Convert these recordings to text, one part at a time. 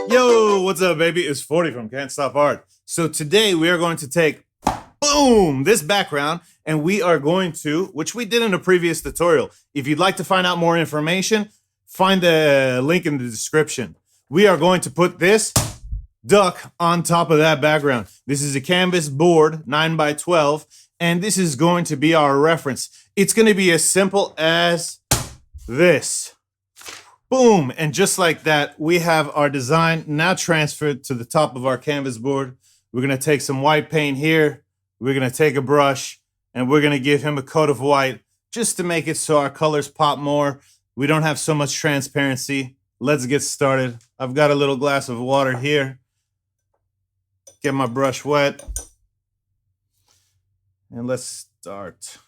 Yo, what's up, baby? It's 40 from Can't Stop Art. So today we are going to take, boom, this background, and we are going to, which we did in a previous tutorial. If you'd like to find out more information, find the link in the description. We are going to put this duck on top of that background. This is a canvas board, 9x12, and this is going to be our reference. It's going to be as simple as this. Boom, and just like that, we have our design now transferred to the top of our canvas board. We're gonna take some white paint here. We're gonna take a brush and we're gonna give him a coat of white just to make it so our colors pop more. We don't have so much transparency. Let's get started. I've got a little glass of water here. Get my brush wet. And let's start.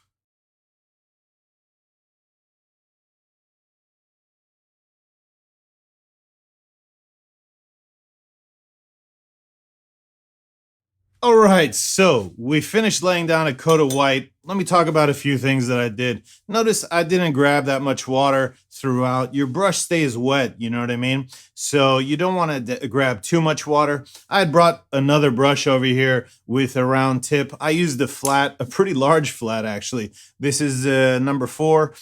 All right, so we finished laying down a coat of white. Let me talk about a few things that I did. Notice I didn't grab that much water throughout. Your brush stays wet, you know what I mean? So you don't want to grab too much water. I had brought another brush over here with a round tip. I used a flat, a pretty large flat actually. This is number 4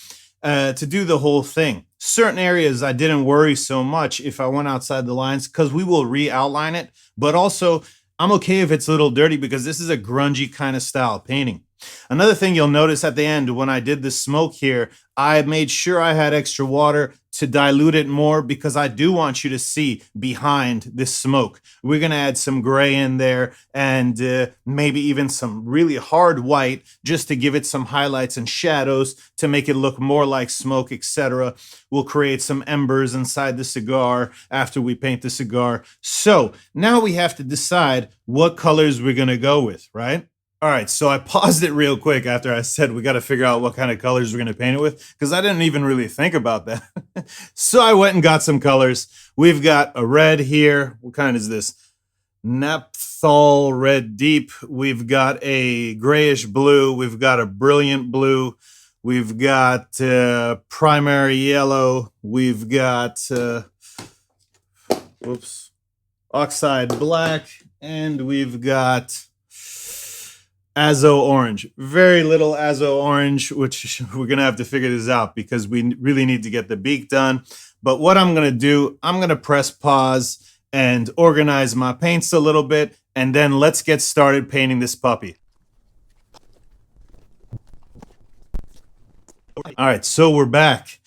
to do the whole thing. Certain areas I didn't worry so much if I went outside the lines because we will re-outline it, but also I'm okay if it's a little dirty because this is a grungy kind of style painting. Another thing you'll notice at the end when I did the smoke here, I made sure I had extra water to dilute it more because I do want you to see behind this smoke. We're going to add some gray in there and maybe even some really hard white just to give it some highlights and shadows to make it look more like smoke, etc. We'll create some embers inside the cigar after we paint the cigar. So now we have to decide what colors we're going to go with, right? All right, so I paused it real quick after I said we got to figure out what kind of colors we're going to paint it with because I didn't even really think about that. So I went and got some colors. We've got a red here. What kind is this? Naphthol Red Deep. We've got a grayish blue. We've got a brilliant blue. We've got primary yellow. We've got oxide black, and we've got Azo orange. Very little Azo orange, which we're gonna have to figure this out because we really need to get the beak done. But what I'm gonna do, I'm gonna press pause and organize my paints a little bit, and then let's get started painting this puppy. All right, so we're back.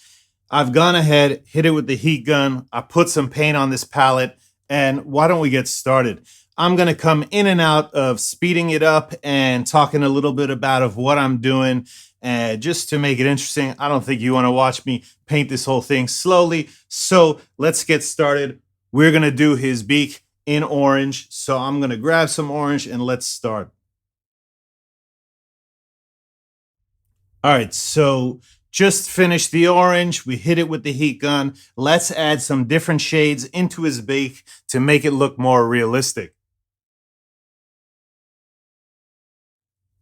I've gone ahead, hit it with the heat gun. I put some paint on this palette, and why don't we get started? I'm going to come in and out of speeding it up and talking a little bit about what I'm doing just to make it interesting. I don't think you want to watch me paint this whole thing slowly. So let's get started. We're going to do his beak in orange. So I'm going to grab some orange and let's start. All right, so just finished the orange. We hit it with the heat gun. Let's add some different shades into his beak to make it look more realistic.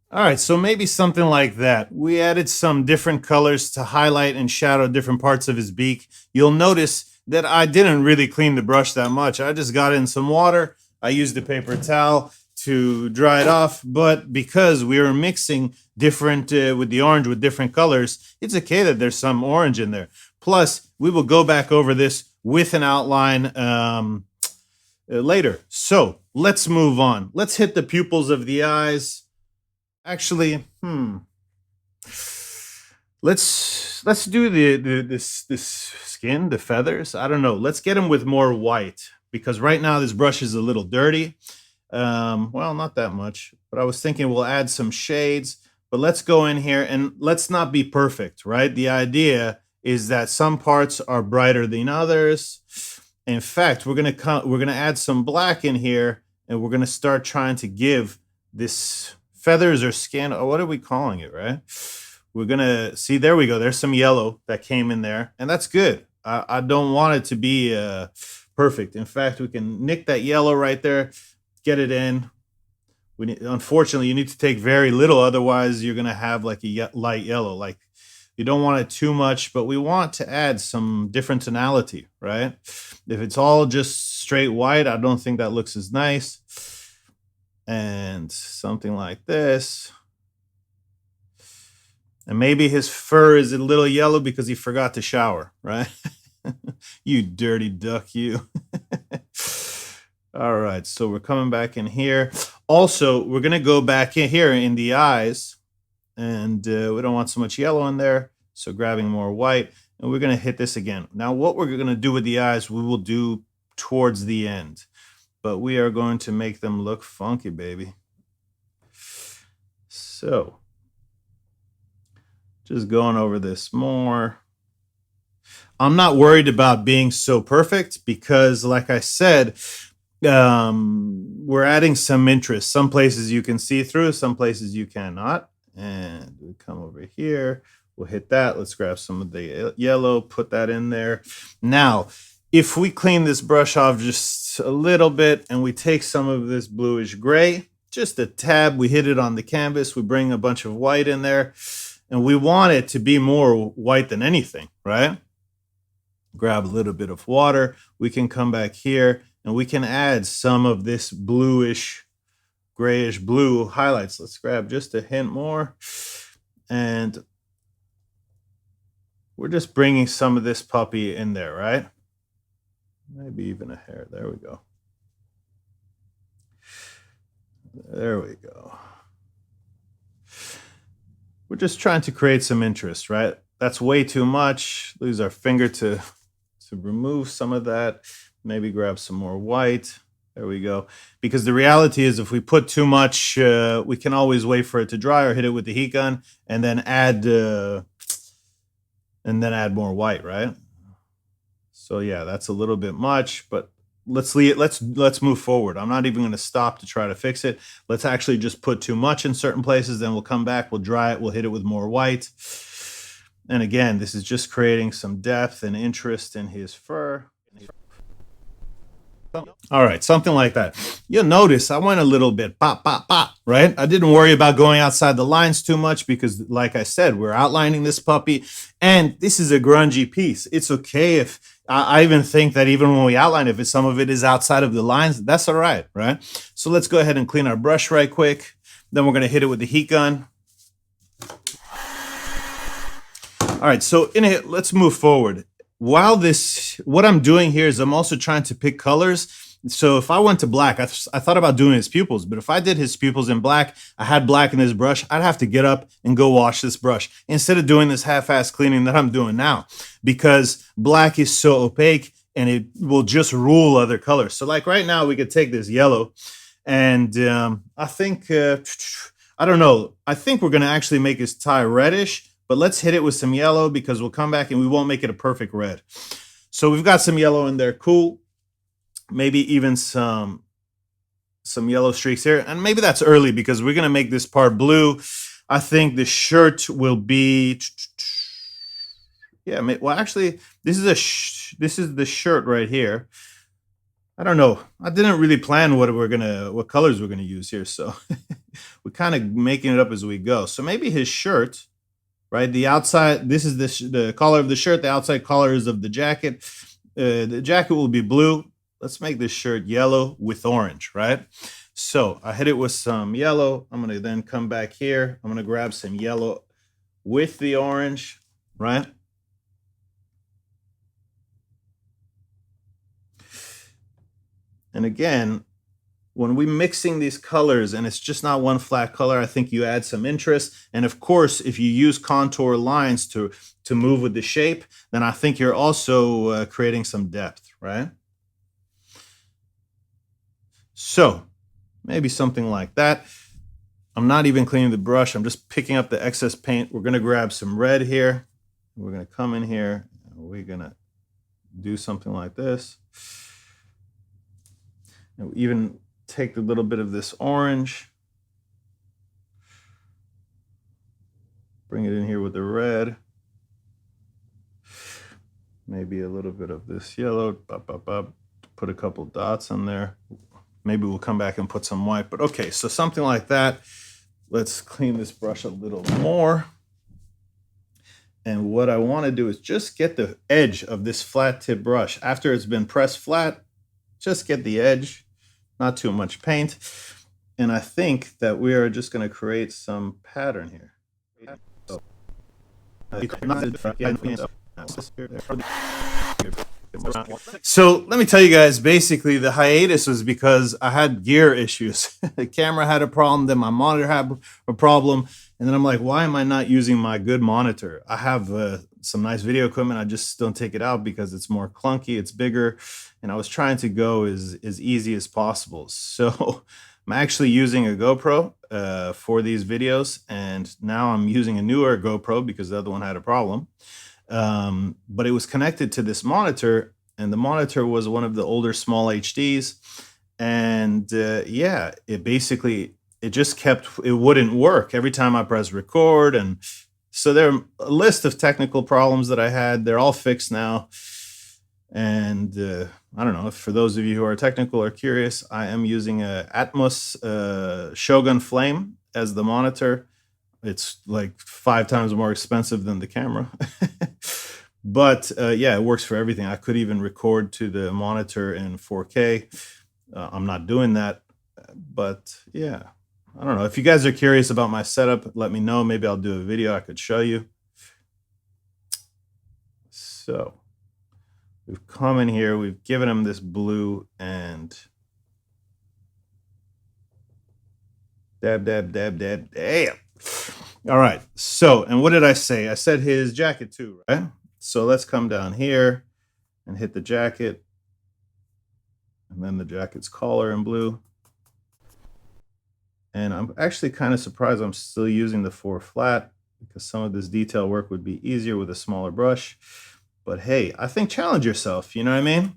All right, so maybe something like that. We added some different colors to highlight and shadow different parts of his beak. You'll notice that I didn't really clean the brush that much. I just got in some water. I used a paper towel to dry it off, but because we were mixing different with the orange with different colors, it's okay that there's some orange in there. Plus, we will go back over this with an outline later. So let's move on. Let's hit the pupils of the eyes. Actually, let's do this skin, the feathers. I don't know. Let's get them with more white because right now this brush is a little dirty. Well, not that much, but I was thinking we'll add some shades. But let's go in here and let's not be perfect, right? The idea is that some parts are brighter than others. In fact, we're gonna add some black in here, and we're gonna start trying to give this feathers or skin, or what are we calling it, right? We're gonna see, there we go. There's some yellow that came in there, and that's good. I don't want it to be perfect. In fact, we can nick that yellow right there, get it in. Unfortunately, you need to take very little, otherwise you're gonna have like a light yellow. Like You don't want it too much, but we want to add some different tonality, right? If it's all just straight white, I don't think that looks as nice. And something like this. And maybe his fur is a little yellow because he forgot to shower, right? You dirty duck, you. All right, so we're coming back in here. Also, we're gonna go back in here in the eyes, and we don't want so much yellow in there, so grabbing more white, and we're gonna hit this again. Now, what we're gonna do with the eyes, we will do towards the end, but we are going to make them look funky, baby. So, just going over this more. I'm not worried about being so perfect because, like I said, we're adding some interest. Some places you can see through, some places you cannot. And we come over here. We'll hit that. Let's grab some of the yellow, put that in there. Now, if we clean this brush off just a little bit and we take some of this bluish gray, just a tab, we hit it on the canvas, we bring a bunch of white in there, and we want it to be more white than anything, right? Grab a little bit of water. We can come back here and we can add some of this bluish, grayish blue highlights. Let's grab just a hint more. And we're just bringing some of this puppy in there, right? Maybe even a hair. There we go. There we go. We're just trying to create some interest, right? That's way too much. Use our finger to remove some of that. Maybe grab some more white. There we go. Because the reality is if we put too much, we can always wait for it to dry or hit it with the heat gun and then add more white, right? So yeah, that's a little bit much, but let's move forward. I'm not even going to stop to try to fix it. Let's actually just put too much in certain places, then we'll come back, we'll dry it, we'll hit it with more white. And again, this is just creating some depth and interest in his fur. All right, something like that. You'll notice I went a little bit pop, pop, pop, right? I didn't worry about going outside the lines too much because, like I said, we're outlining this puppy, and this is a grungy piece. It's okay if, I even think that even when we outline, if some of it is outside of the lines, that's all right, right? So let's go ahead and clean our brush right quick. Then we're going to hit it with the heat gun. All right, so let's move forward. What I'm doing here is I'm also trying to pick colors. So if I went to black, I thought about doing his pupils, but if I did his pupils in black, I had black in this brush, I'd have to get up and go wash this brush instead of doing this half-ass cleaning that I'm doing now, because black is so opaque and it will just rule other colors. So like right now, we could take this yellow and I think, I don't know, I think we're gonna actually make his tie reddish, but let's hit it with some yellow because we'll come back and we won't make it a perfect red. So we've got some yellow in there, cool. Maybe even some yellow streaks here. And maybe that's early because we're gonna make this part blue. I think the shirt will be, yeah, well actually, this is the shirt right here. I don't know. I didn't really plan what colors we're gonna use here. So we're kind of making it up as we go. So maybe his shirt, right? The outside, this is the collar of the shirt. The outside collar is of the jacket. The jacket will be blue. Let's make this shirt yellow with orange, right? So I hit it with some yellow. I'm gonna then come back here. I'm gonna grab some yellow with the orange, right? And again, when we're mixing these colors and it's just not one flat color, I think you add some interest. And of course, if you use contour lines to move with the shape, then I think you're also creating some depth, right? So maybe something like that. I'm not even cleaning the brush. I'm just picking up the excess paint. We're gonna grab some red here. We're gonna come in here. And we're gonna do something like this. And even take a little bit of this orange, bring it in here with the red, maybe a little bit of this yellow, put a couple dots on there. Maybe we'll come back and put some white, but okay, so something like that. Let's clean this brush a little more. And what I want to do is just get the edge of this flat tip brush. After it's been pressed flat, just get the edge, not too much paint. And I think that we are just going to create some pattern here. So let me tell you guys, basically the hiatus was because I had gear issues. The camera had a problem, then my monitor had a problem. And then I'm like, why am I not using my good monitor? I have some nice video equipment. I just don't take it out because it's more clunky, it's bigger. And I was trying to go as easy as possible. So I'm actually using a GoPro for these videos. And now I'm using a newer GoPro because the other one had a problem. But it was connected to this monitor, and the monitor was one of the older small HDs. And yeah, it just kept, it wouldn't work every time I press record. And so there are a list of technical problems that I had. They're all fixed now. And I don't know, for those of you who are technical or curious, I am using a Atmos Shogun Flame as the monitor. It's like 5 times more expensive than the camera. But yeah, it works for everything. I could even record to the monitor in 4K. I'm not doing that. But yeah, I don't know. If you guys are curious about my setup, let me know. Maybe I'll do a video I could show you. So we've come in here. We've given him this blue and dab, dab, dab, dab, damn. All right. So, and what did I say? I said his jacket too, right? So let's come down here and hit the jacket. And then the jacket's collar in blue. And I'm actually kind of surprised I'm still using the 4 flat because some of this detail work would be easier with a smaller brush. But hey, I think challenge yourself, you know what I mean?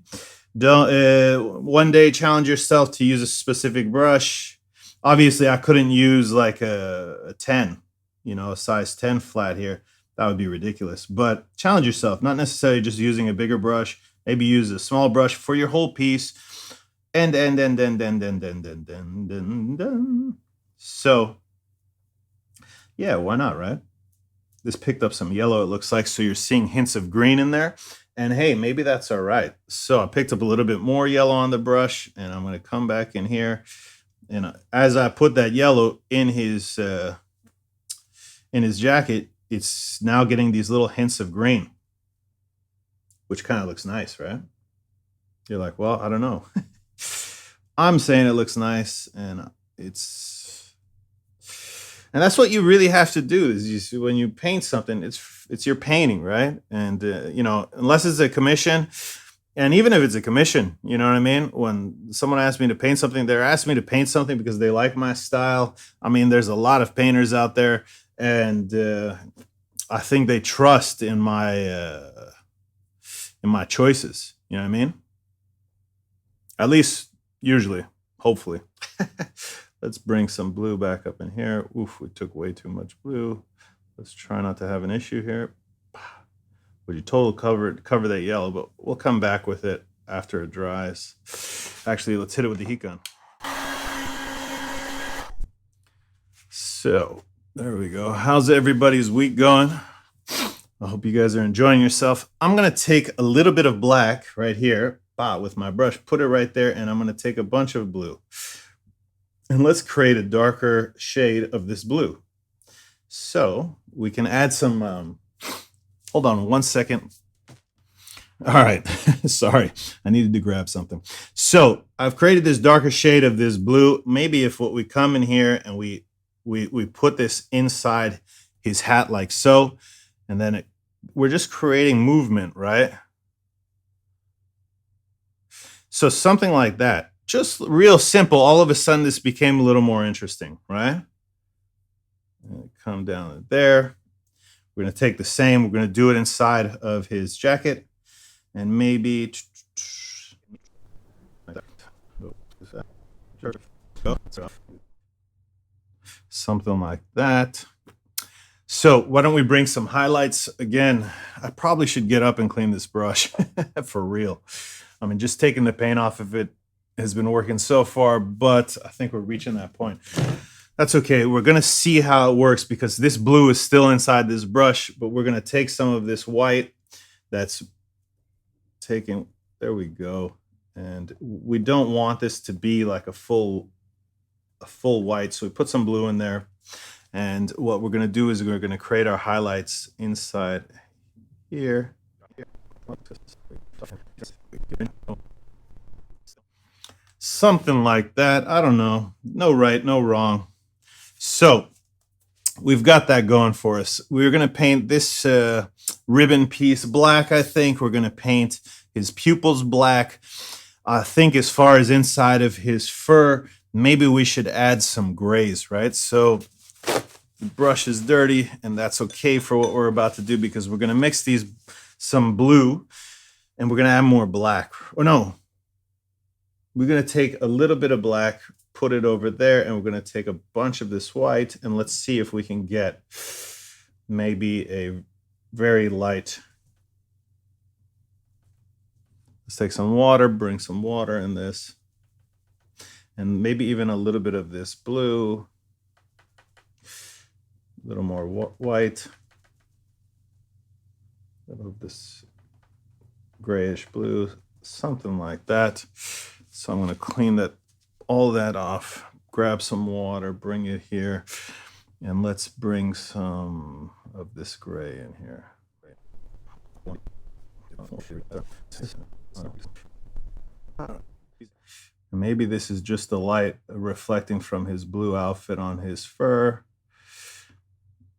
Don't one day challenge yourself to use a specific brush. Obviously, I couldn't use like a 10, you know, a size 10 flat here. That would be ridiculous. But challenge yourself, not necessarily just using a bigger brush. Maybe use a small brush for your whole piece. And. So, yeah, why not, right? This picked up some yellow, it looks like, so you're seeing hints of green in there. And hey, maybe that's all right. So I picked up a little bit more yellow on the brush, and I'm going to come back in here. And as I put that yellow in his jacket, it's now getting these little hints of green, which kind of looks nice, right? You're like, well, I don't know. I'm saying it looks nice, and and that's what you really have to do is when you paint something, it's your painting, right? And you know, unless it's a commission, and even if it's a commission, you know what I mean? When someone asks me to paint something, they're asking me to paint something because they like my style. I mean, there's a lot of painters out there, and I think they trust in my choices. You know what I mean? At least usually, hopefully. Let's bring some blue back up in here. Oof, we took way too much blue. Let's try not to have an issue here. Would you total cover that yellow, but we'll come back with it after it dries. Actually, let's hit it with the heat gun. So there we go. How's everybody's week going? I hope you guys are enjoying yourself. I'm gonna take a little bit of black right here, with my brush, put it right there, and I'm gonna take a bunch of blue. And let's create a darker shade of this blue. So we can add some, hold on 1 second. All right, sorry, I needed to grab something. So I've created this darker shade of this blue. Maybe if we come in here and we put this inside his hat like so, and then we're just creating movement, right? So something like that. Just real simple. All of a sudden, this became a little more interesting, right? Come down there. We're going to take the same. We're going to do it inside of his jacket. And maybe something like that. So why don't we bring some highlights? Again, I probably should get up and clean this brush for real. I mean, just taking the paint off of it has been working so far, but I think we're reaching that point. That's okay. We're going to see how it works because this blue is still inside this brush, but we're going to take some of this white that's taken. There we go. And we don't want this to be like a full white. So we put some blue in there. And what we're going to do is we're going to create our highlights inside here. Something like that. I don't know. No right, no wrong. So we've got that going for us. We're going to paint this ribbon piece black, I think. We're going to paint his pupils black. I think as far as inside of his fur, maybe we should add some grays, right? So the brush is dirty, and that's okay for what we're about to do because we're going to mix some blue, and we're going to add more black. Or no, we're going to take a little bit of black, put it over there, and we're going to take a bunch of this white, and let's see if we can get maybe a very light. Let's take some water, bring some water in this, and maybe even a little bit of this blue, a little more white, a little of this grayish blue, something like that. So I'm going to clean all that off, grab some water, bring it here, and let's bring some of this gray in here. Maybe this is just the light reflecting from his blue outfit on his fur.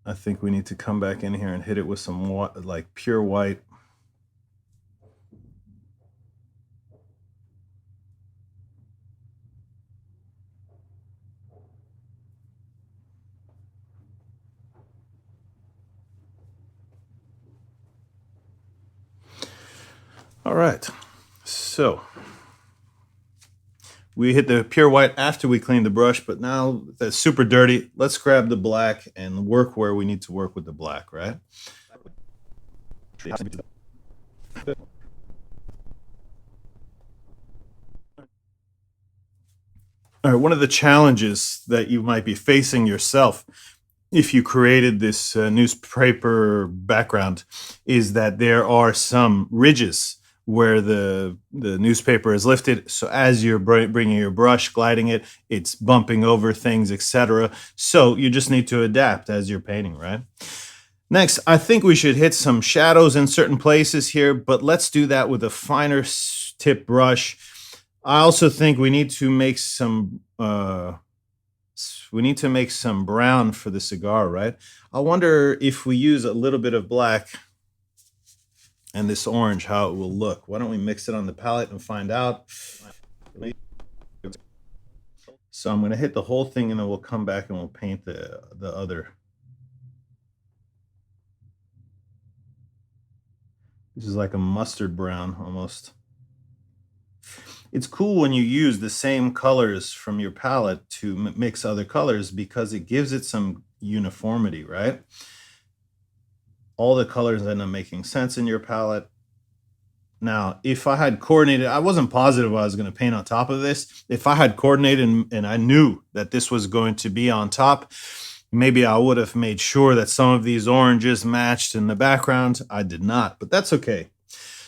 I think we need to come back in here and hit it with some like pure white. All right, so we hit the pure white after we cleaned the brush, but now that's super dirty. Let's grab the black and work where we need to work with the black, right? All right, one of the challenges that you might be facing yourself if you created this newspaper background is that there are some ridges where the newspaper is lifted. So as you're bringing your brush, gliding it, it's bumping over things, etc. So you just need to adapt as you're painting, right? Next, I think we should hit some shadows in certain places here, but let's do that with a finer tip brush. I also think we need to make some brown for the cigar, right? I wonder if we use a little bit of black and this orange, how it will look. Why don't we mix it on the palette and find out? So I'm going to hit the whole thing, and then we'll come back and we'll paint the other. This is like a mustard brown almost. It's cool when you use the same colors from your palette to mix other colors because it gives it some uniformity, right? All the colors end up making sense in your palette. Now, if I had coordinated, I wasn't positive I was going to paint on top of this. If I had coordinated and I knew that this was going to be on top, maybe I would have made sure that some of these oranges matched in the background. I did not, but that's okay.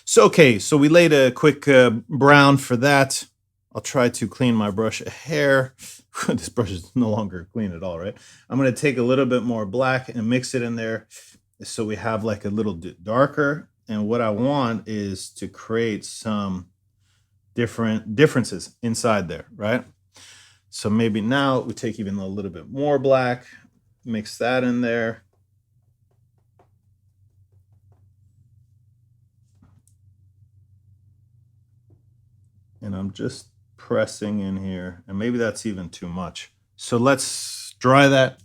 So we laid a quick brown for that. I'll try to clean my brush a hair. This brush is no longer clean at all, right? I'm going to take a little bit more black and mix it in there so we have like a little darker. And what I want is to create some differences inside there, right? So maybe now we take even a little bit more black, mix that in there. And I'm just pressing in here, and maybe that's even too much. So let's dry that.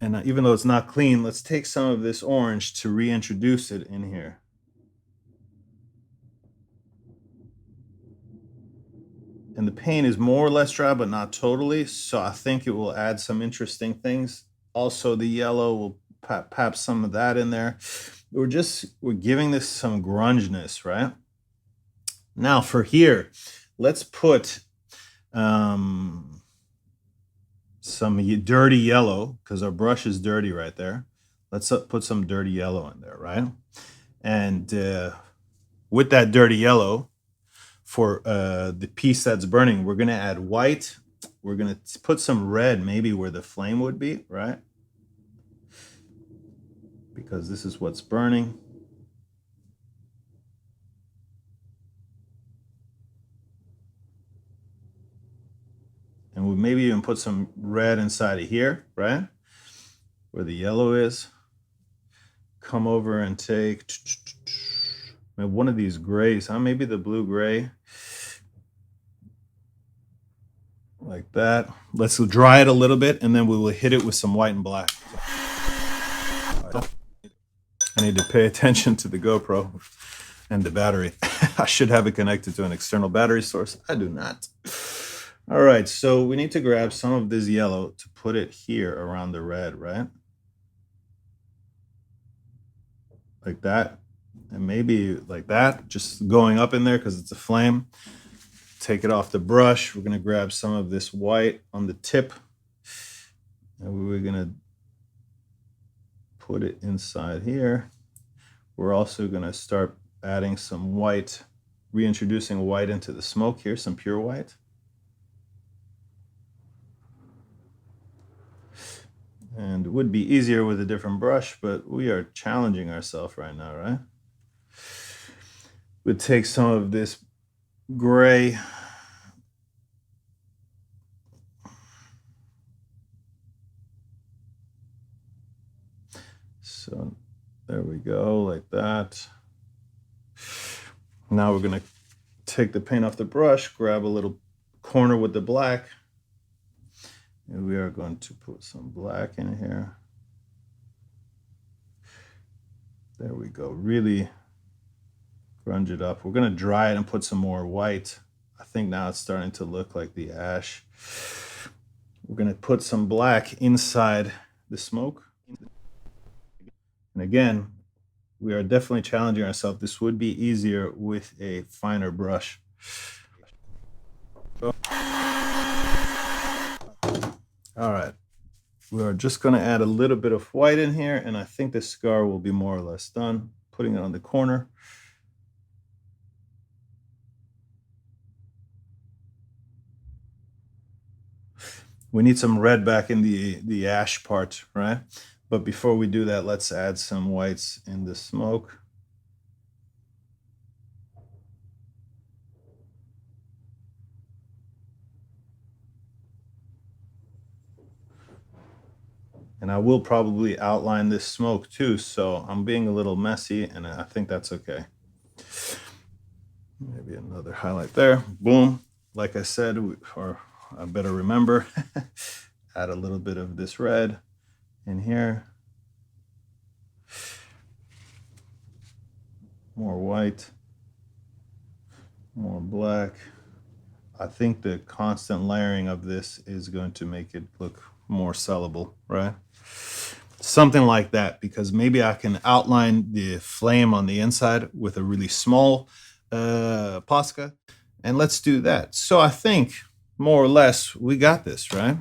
And even though it's not clean, let's take some of this orange to reintroduce it in here. And the paint is more or less dry, but not totally. So I think it will add some interesting things. Also, the yellow will pap some of that in there. We're giving this some grunginess, right? Now for here, let's put some dirty yellow, because our brush is dirty right there. Let's put some dirty yellow in there, right? And with that dirty yellow, for the piece that's burning, we're gonna add white. We're gonna put some red maybe where the flame would be, right? Because this is what's burning. And we'll maybe even put some red inside of here, right? Where the yellow is. Come over and take one of these grays, huh? Maybe the blue gray. Like that. Let's dry it a little bit, and then we will hit it with some white and black. I need to pay attention to the GoPro and the battery. I should have it connected to an external battery source. I do not. All right, so we need to grab some of this yellow to put it here around the red, right? Like that. And maybe like that, just going up in there because it's a flame. Take it off the brush. We're going to grab some of this white on the tip. And we're going to put it inside here. We're also going to start adding some white, reintroducing white into the smoke here, some pure white. And it would be easier with a different brush, but we are challenging ourselves right now, right? We'd take some of this gray. So there we go, like that. Now we're gonna take the paint off the brush, grab a little corner with the black. And we are going to put some black in here. There we go, really grunge it up. We're gonna dry it and put some more white. I think now it's starting to look like the ash. We're gonna put some black inside the smoke. And again, we are definitely challenging ourselves. This would be easier with a finer brush. All right, we are just going to add a little bit of white in here, and I think the scar will be more or less done. Putting it on the corner. We need some red back in the ash part, right? But before we do that, let's add some whites in the smoke. And I will probably outline this smoke too, so I'm being a little messy, and I think that's okay. Maybe another highlight there. Boom. Like I said, or I better remember, add a little bit of this red in here. More white. More black. I think the constant layering of this is going to make it look more sellable, right? Something like that, because maybe I can outline the flame on the inside with a really small Posca, and let's do that. So I think more or less we got this, right?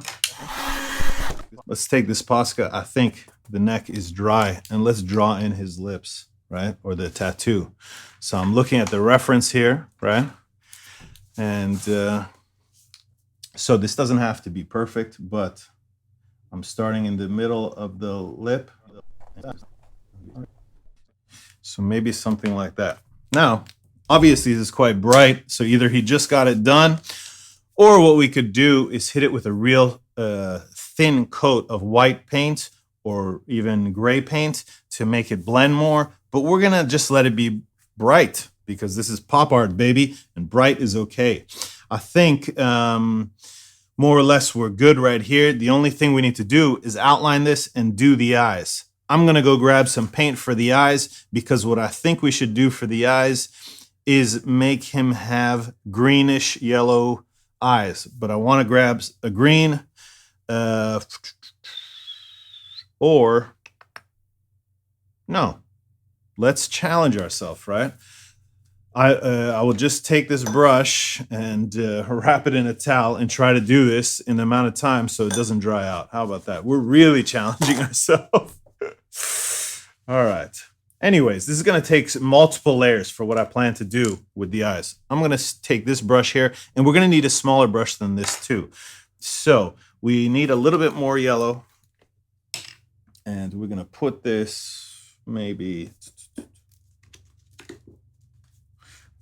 Let's take this Posca. I think the neck is dry, and let's draw in his lips, right? Or the tattoo. So I'm looking at the reference here, right? And so this doesn't have to be perfect, but I'm starting in the middle of the lip. So maybe something like that. Now, obviously this is quite bright, so either he just got it done, or what we could do is hit it with a real thin coat of white paint or even gray paint to make it blend more. But we're gonna just let it be bright because this is pop art, baby, and bright is okay. I think more or less we're good right here. The only thing we need to do is outline this and do the eyes. I'm gonna go grab some paint for the eyes, because what I think we should do for the eyes is make him have greenish yellow eyes. But I wanna grab a green, or no, let's challenge ourselves, right? I will just take this brush and wrap it in a towel and try to do this in the amount of time so it doesn't dry out. How about that? We're really challenging ourselves. All right. Anyways, this is going to take multiple layers for what I plan to do with the eyes. I'm going to take this brush here, and we're going to need a smaller brush than this too. So we need a little bit more yellow, and we're going to put this maybe...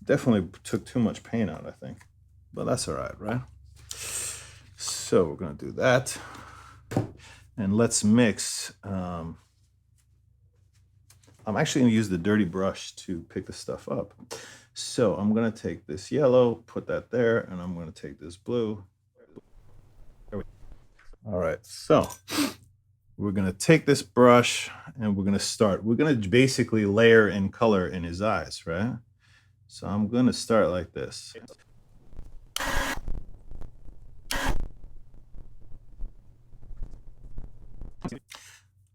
Definitely took too much paint out, I think. But that's all right? So we're going to do that. And let's mix... I'm actually going to use the dirty brush to pick the stuff up. So I'm going to take this yellow, put that there, and I'm going to take this blue. All right, so we're going to take this brush and we're going to start. We're going to basically layer in color in his eyes, right? So I'm going to start like this.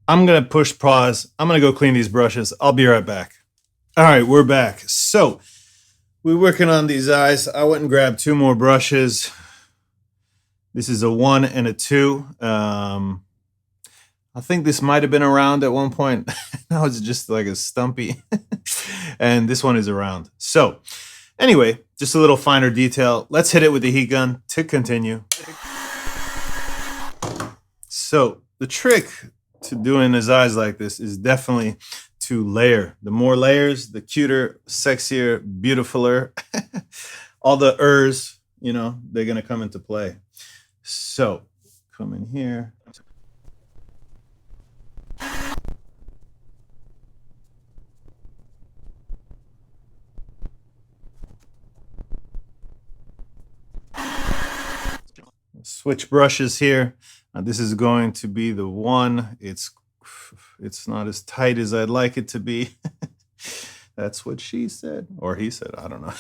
I'm going to push pause. I'm going to go clean these brushes. I'll be right back. All right, we're back. So we're working on these eyes. I went and grabbed 2 more brushes. This is a 1 and a 2. I think this might have been around at one point. Now it's just like a stumpy. And this one is around. So anyway, just a little finer detail. Let's hit it with the heat gun to continue. So the trick to doing his eyes like this is definitely to layer. The more layers, the cuter, sexier, beautifuler. All the ers, you know, they're going to come into play. So come in here. Switch brushes here. This is going to be the 1. It's not as tight as I'd like it to be. That's what she said, or he said, I don't know.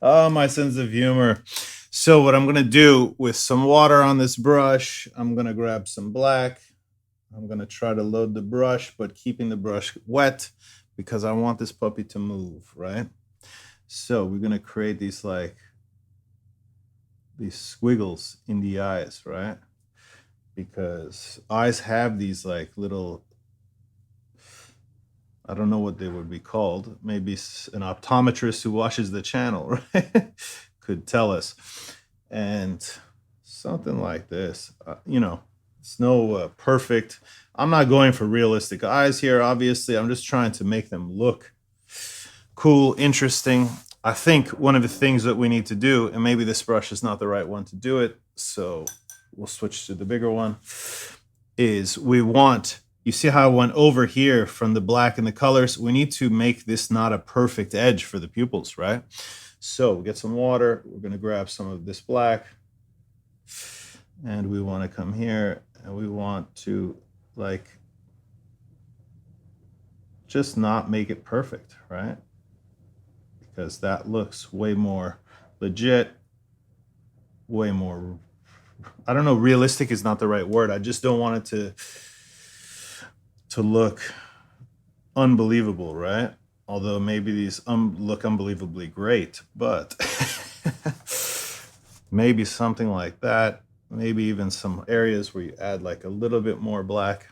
Oh, my sense of humor. So what I'm going to do with some water on this brush, I'm going to grab some black. I'm going to try to load the brush, but keeping the brush wet because I want this puppy to move, right? So we're going to create these squiggles in the eyes, right? Because eyes have these like little, I don't know what they would be called. Maybe an optometrist who watches the channel, right? Could tell us. And something like this, you know, it's no perfect. I'm not going for realistic eyes here, obviously. I'm just trying to make them look cool, interesting. I think one of the things that we need to do, and maybe this brush is not the right one to do it, so we'll switch to the bigger one, is we want, you see how I went over here from the black and the colors? We need to make this not a perfect edge for the pupils, right? So we'll get some water. We're going to grab some of this black. And we want to come here and we want to like just not make it perfect, right? Because that looks way more legit, way more, I don't know, realistic is not the right word. I just don't want it to look unbelievable, right? Although maybe these look unbelievably great, but maybe something like that. Maybe even some areas where you add like a little bit more black.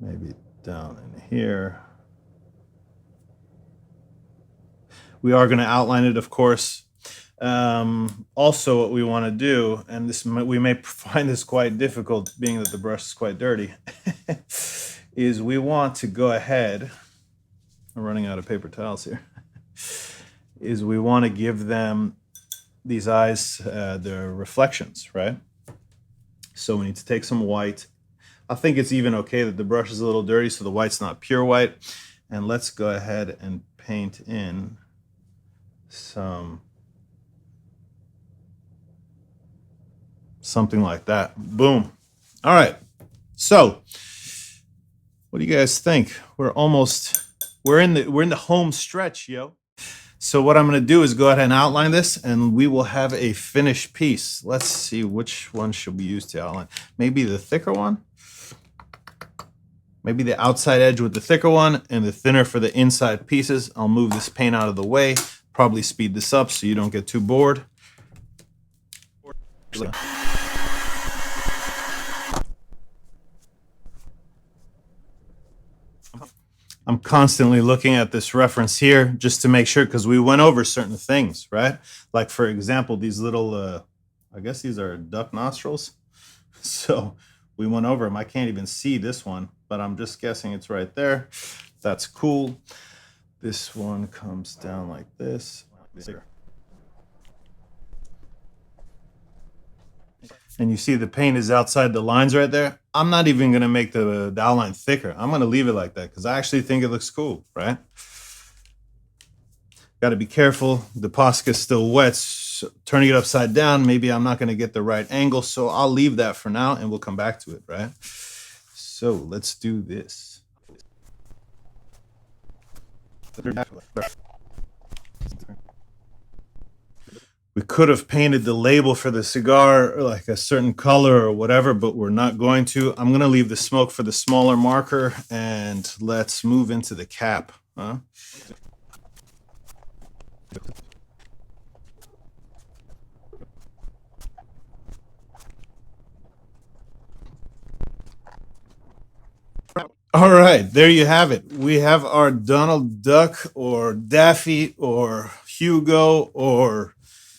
Maybe down in here. We are going to outline it, of course. Also, what we want to do, and this we may find this quite difficult, being that the brush is quite dirty, is we want to go ahead. I'm running out of paper towels here. Is we want to give them, these eyes, their reflections, right? So we need to take some white. I think it's even okay that the brush is a little dirty, so the white's not pure white. And let's go ahead and paint in something like that. Boom. All right. So what do you guys think? We're in the home stretch, yo. So what I'm going to do is go ahead and outline this, and we will have a finished piece. Let's see which one should we use to outline. Maybe the thicker one? Maybe the outside edge with the thicker one and the thinner for the inside pieces. I'll move this paint out of the way, probably speed this up so you don't get too bored. I'm constantly looking at this reference here just to make sure, because we went over certain things, right? Like, for example, these little, I guess these are duck nostrils. So we went over them. I can't even see this one, but I'm just guessing it's right there. That's cool. This one comes down like this. And you see the paint is outside the lines right there. I'm not even going to make the outline thicker. I'm going to leave it like that because I actually think it looks cool, right? Got to be careful. The Posca is still wet. So turning it upside down, maybe I'm not going to get the right angle. So I'll leave that for now and we'll come back to it, right? So let's do this. We could have painted the label for the cigar like a certain color or whatever, but we're not going to. I'm going to leave the smoke for the smaller marker, and let's move into the cap. Huh? All right, there you have it. We have our Donald Duck or Daffy or Hugo or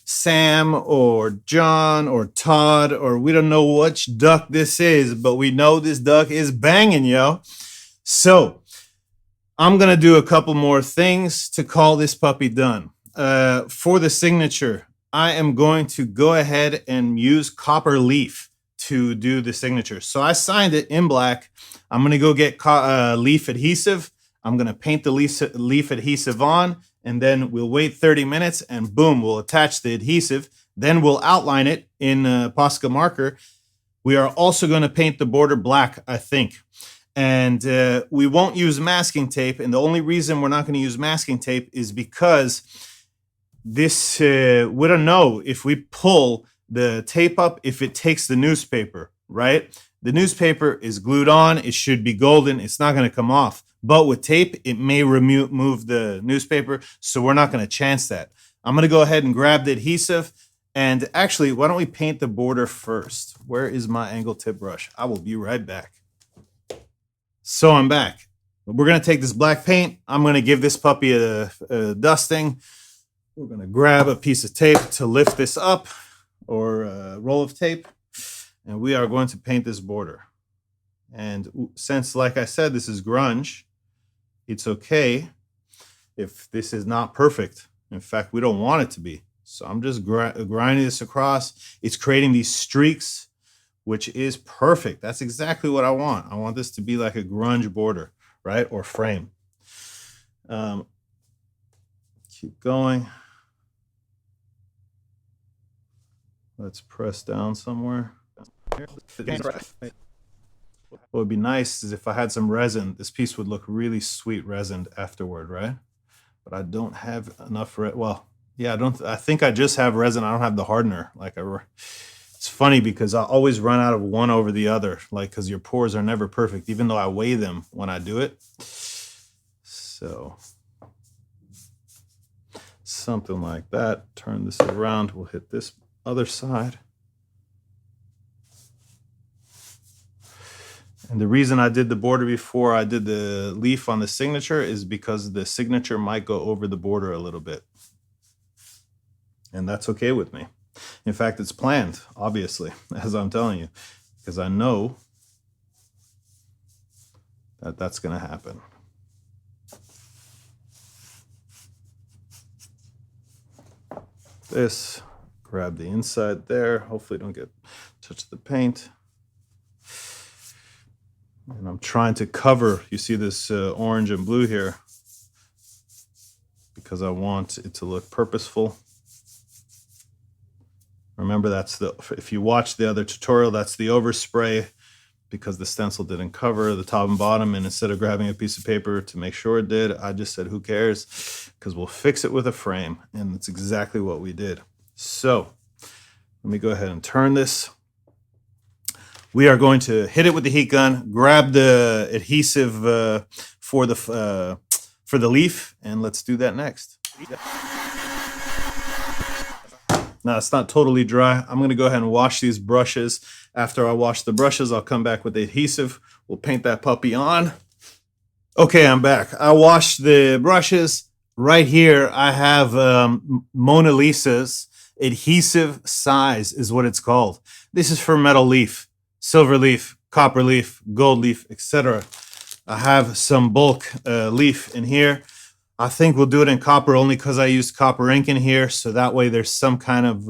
Sam or John or Todd, or we don't know which duck this is, but we know this duck is banging, yo. So I'm going to do a couple more things to call this puppy done. For the signature, I am going to go ahead and use copper leaf to do the signature. So I signed it in black. I'm going to go get leaf adhesive. I'm going to paint the leaf adhesive on, and then we'll wait 30 minutes and boom, we'll attach the adhesive. Then we'll outline it in Posca marker. We are also going to paint the border black, I think. And we won't use masking tape. And the only reason we're not going to use masking tape is because this, we don't know if we pull the tape up, if it takes the newspaper, right? The newspaper is glued on. It should be golden. It's not going to come off. But with tape, it may remove the newspaper. So we're not going to chance that. I'm going to go ahead and grab the adhesive. And actually, why don't we paint the border first? Where is my angle tip brush? I will be right back. So I'm back. We're going to take this black paint. I'm going to give this puppy a dusting. We're going to grab a piece of tape to lift this up, or a roll of tape. And we are going to paint this border. And since, like I said, this is grunge, it's okay if this is not perfect. In fact, we don't want it to be. So I'm just grinding this across. It's creating these streaks, which is perfect. That's exactly what I want. I want this to be like a grunge border, right? Or frame. Keep going. Let's press down somewhere. What would be nice is if I had some resin. This piece would look really sweet resined afterward, right? But I don't have enough well, yeah, I think I just have resin. I don't have the hardener. It's funny because I always run out of one over the other, like, because your pours are never perfect, even though I weigh them when I do it. So something like that. Turn this around. We'll hit this other side. And the reason I did the border before I did the leaf on the signature is because the signature might go over the border a little bit. And that's okay with me. In fact, it's planned, obviously, as I'm telling you, because I know that that's going to happen. This, grab the inside there. Hopefully don't get touch the paint. And I'm trying to cover, you see this orange and blue here, because I want it to look purposeful. Remember, if you watch the other tutorial, that's the overspray, because the stencil didn't cover the top and bottom. And instead of grabbing a piece of paper to make sure it did, I just said, who cares? Because we'll fix it with a frame. And that's exactly what we did. So let me go ahead and turn this. We are going to hit it with the heat gun, grab the adhesive for the leaf, and let's do that next. Now, it's not totally dry. I'm going to go ahead and wash these brushes. After I wash the brushes, I'll come back with the adhesive. We'll paint that puppy on. Okay, I'm back. I washed the brushes. Right here, I have Mona Lisa's adhesive size is what it's called. This is for metal leaf, silver leaf, copper leaf, gold leaf, etc. I have some bulk leaf in here. I think we'll do it in copper only because I used copper ink in here, so that way there's some kind of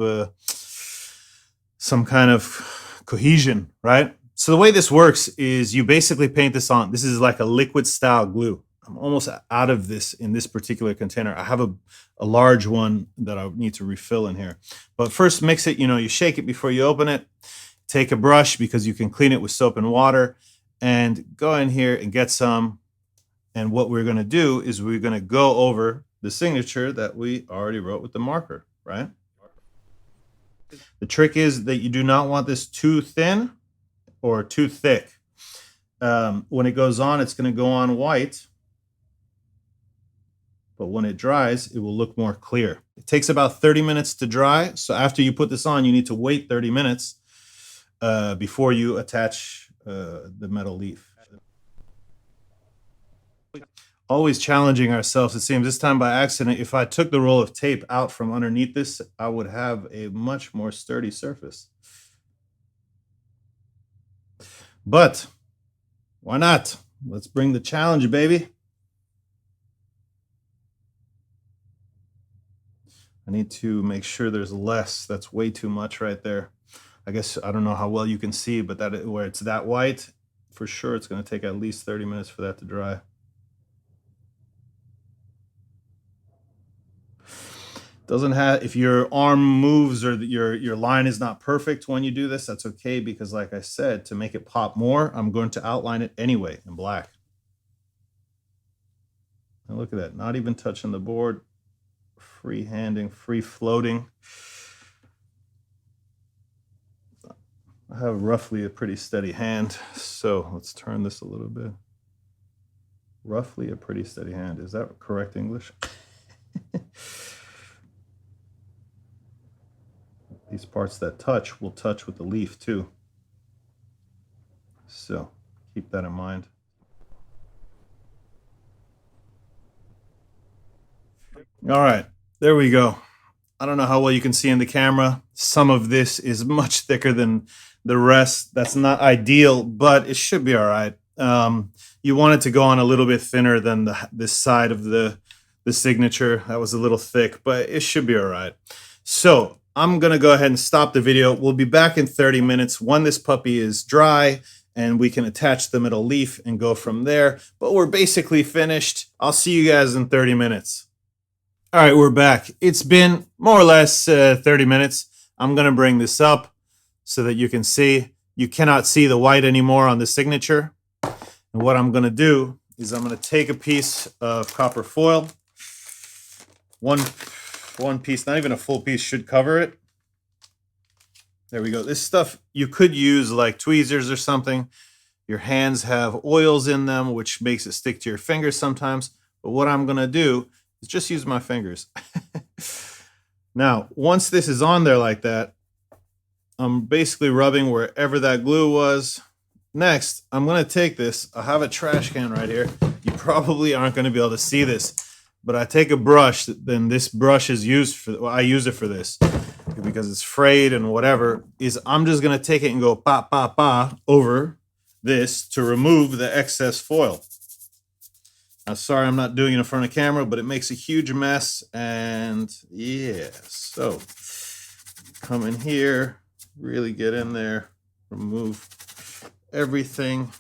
cohesion, right? So the way this works is you basically paint this on. This is like a liquid style glue. I'm almost out of this in this particular container. I have a large one that I need to refill in here. But first mix it, you shake it before you open it. Take a brush because you can clean it with soap and water, and go in here and get some. And what we're going to do is we're going to go over the signature that we already wrote with the marker, right? The trick is that you do not want this too thin or too thick. When it goes on, it's going to go on white. But when it dries, it will look more clear. It takes about 30 minutes to dry. So after you put this on, you need to wait 30 minutes before you attach the metal leaf. Always challenging ourselves, it seems. This time by accident, if I took the roll of tape out from underneath this, I would have a much more sturdy surface. But why not? Let's bring the challenge, baby. I need to make sure there's less. That's way too much right there. I guess I don't know how well you can see, but that where it's that white, for sure it's going to take at least 30 minutes for that to dry. Doesn't have, if your arm moves or your line is not perfect when you do this, that's okay, because like I said, to make it pop more, I'm going to outline it anyway in black. And look at that, not even touching the board, free-handing, free-floating. I have roughly a pretty steady hand, so let's turn this a little bit. Roughly a pretty steady hand. Is that correct English? These parts that touch will touch with the leaf too. So keep that in mind. All right, there we go. I don't know how well you can see in the camera. Some of this is much thicker than the rest. That's not ideal, but it should be all right. You want it to go on a little bit thinner than this side of the signature. That was a little thick, but it should be all right. So I'm going to go ahead and stop the video. We'll be back in 30 minutes when this puppy is dry and we can attach the middle leaf and go from there. But we're basically finished. I'll see you guys in 30 minutes. All right, we're back. It's been more or less 30 minutes. I'm going to bring this up so that you can see. You cannot see the white anymore on the signature. And what I'm going to do is I'm going to take a piece of copper foil. One piece, not even a full piece, should cover it. There we go. This stuff, you could use like tweezers or something. Your hands have oils in them, which makes it stick to your fingers sometimes. But what I'm going to do is just use my fingers. Now, once this is on there like that, I'm basically rubbing wherever that glue was. Next, I'm going to take this. I have a trash can right here. You probably aren't going to be able to see this. But I take a brush, then this brush is used for, well, I use it for this because it's frayed and whatever, is I'm just going to take it and go pa, pa, pa over this to remove the excess foil. I'm sorry I'm not doing it in front of camera, but it makes a huge mess. And yeah, so come in here, really get in there, remove everything.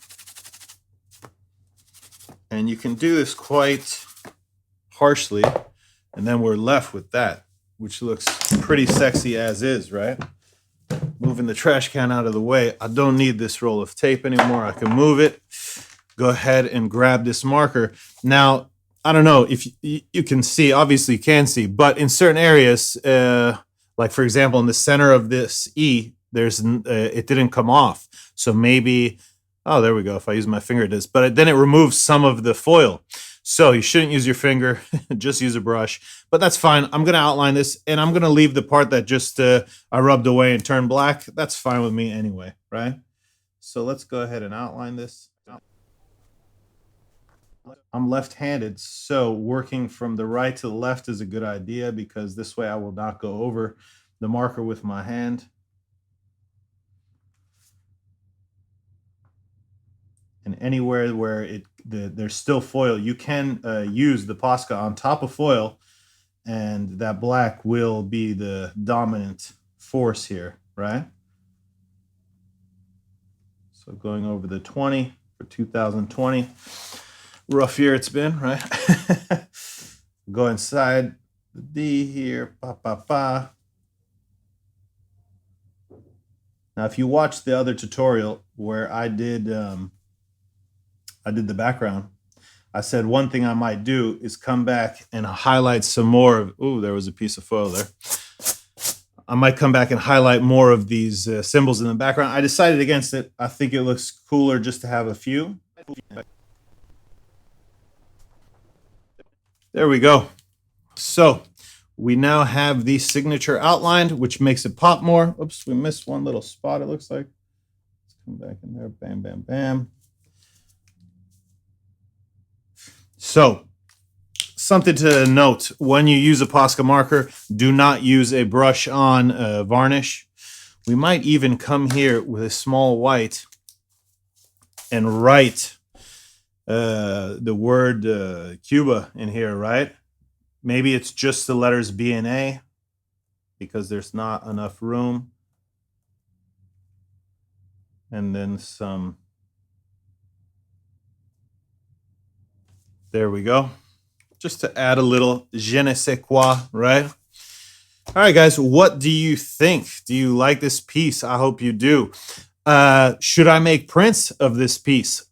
And you can do this quite harshly, and then we're left with that, which looks pretty sexy as is, right? Moving the trash can out of the way. I don't need this roll of tape anymore. I can move it. Go ahead and grab this marker. Now, I don't know if you can see, obviously you can see, but in certain areas, like for example, in the center of this E, it didn't come off. So maybe, oh, there we go. If I use my finger, it is. But then it removes some of the foil. So you shouldn't use your finger, just use a brush. But that's fine. I'm going to outline this, and I'm going to leave the part that just I rubbed away and turned black. That's fine with me anyway, right? So let's go ahead and outline this. I'm left-handed, so working from the right to the left is a good idea because this way I will not go over the marker with my hand. And anywhere where there's still foil, you can use the Posca on top of foil, and that black will be the dominant force here, right? So going over the 20 for 2020. Rough year it's been, right? Go inside the D here, pa pa pa. Now, if you watch the other tutorial where I did the background, I said one thing I might do is come back and highlight some more of, ooh, there was a piece of foil there. I might come back and highlight more of these symbols in the background. I decided against it. I think it looks cooler just to have a few. There we go. So we now have the signature outlined, which makes it pop more. Oops, we missed one little spot, it looks like. Let's come back in there. Bam, bam, bam. So something to note, when you use a Posca marker, do not use a brush on varnish. We might even come here with a small white and write the word Cuba in here, right? Maybe it's just the letters B and A because there's not enough room. And then some. There we go. Just to add a little je ne sais quoi, right? All right, guys, what do you think? Do you like this piece? I hope you do. Should I make prints of this piece?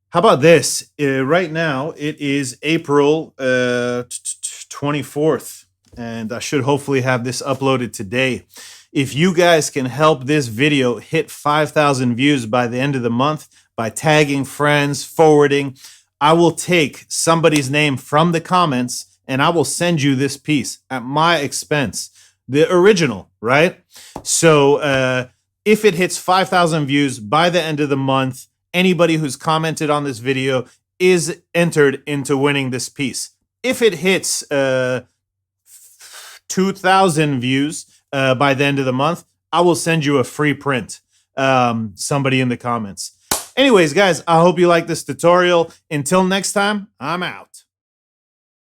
How about this? Right now, it is April 24th, and I should hopefully have this uploaded today. If you guys can help this video hit 5,000 views by the end of the month by tagging friends, forwarding, I will take somebody's name from the comments and I will send you this piece at my expense. The original, right? So if it hits 5,000 views by the end of the month, anybody who's commented on this video is entered into winning this piece. If it hits 2,000 views by the end of the month, I will send you a free print. Somebody in the comments. Anyways, guys, I hope you like this tutorial. Until next time, I'm out.